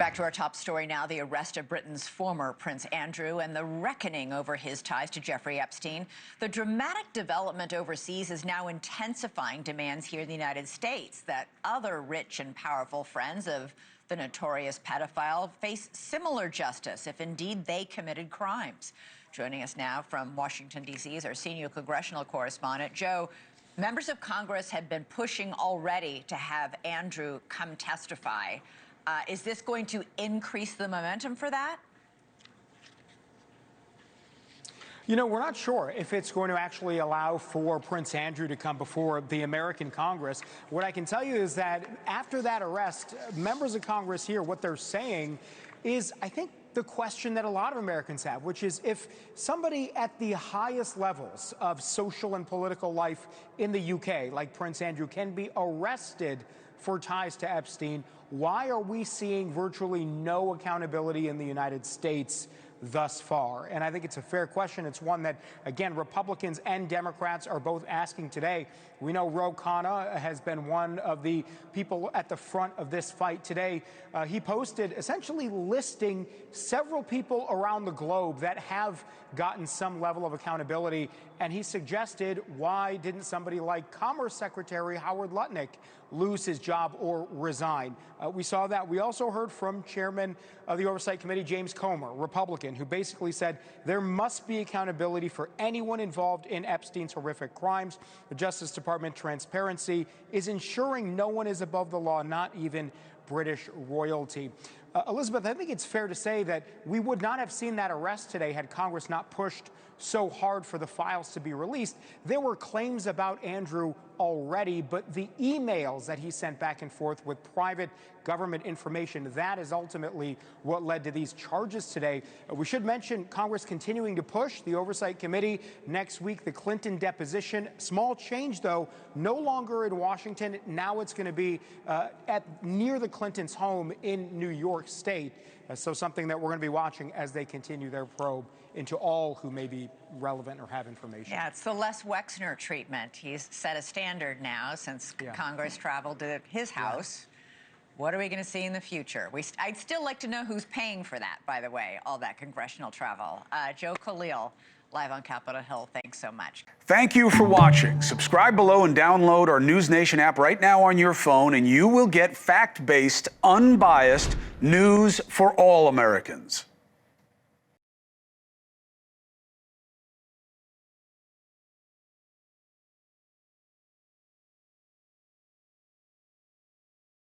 Back to our top story now, the arrest of Britain's former Prince Andrew and the reckoning over his ties to Jeffrey Epstein. The dramatic development overseas is now intensifying demands here in the United States that other rich and powerful friends of the notorious pedophile face similar justice if indeed they committed crimes. Joining us now from Washington, D.C. is our senior congressional correspondent, Joe. Members of Congress had been pushing already to have Andrew come testify. Is this going to increase the momentum for that? You know, we're not sure if it's going to actually allow for Prince Andrew to come before the American Congress. What I can tell you is that after that arrest, members of Congress here, what they're saying is, I think, the question that a lot of Americans have, which is if somebody at the highest levels of social and political life in the UK, like Prince Andrew, can be arrested for ties to Epstein, why are we seeing virtually no accountability in the United States thus far? And I think it's a fair question. It's one that, again, Republicans and Democrats are both asking today. We know Ro Khanna has been one of the people at the front of this fight today. He posted essentially listing several people around the globe that have gotten some level of accountability. And he suggested, why didn't somebody like Commerce Secretary Howard Lutnick lose his job or resign? We saw that. We also heard from Chairman of the Oversight Committee, James Comer, Republican, who basically said there must be accountability for anyone involved in Epstein's horrific crimes. The Justice Department transparency is ensuring no one is above the law, not even British royalty. Elizabeth, I think it's fair to say that we would not have seen that arrest today had Congress not pushed so hard for the files to be released. There were claims about Andrew already, but the emails that he sent back and forth with private government information, that is ultimately what led to these charges today. We should mention Congress continuing to push the Oversight Committee next week, the Clinton deposition. Small change, though, no longer in Washington. Now it's going to be near the Clintons' home in New York State. So something that we're going to be watching as they continue their probe into all who may be relevant or have information. Yeah, it's the Les Wexner treatment. He's set a standard now since Congress traveled to his house. What are we going to see in the future? I'd still like to know who's paying for that, by the way, all that congressional travel. Joe Khalil, live on Capitol Hill. Thanks so much. Thank you for watching. Subscribe below and download our NewsNation app right now on your phone, and you will get fact-based, unbiased news for all Americans.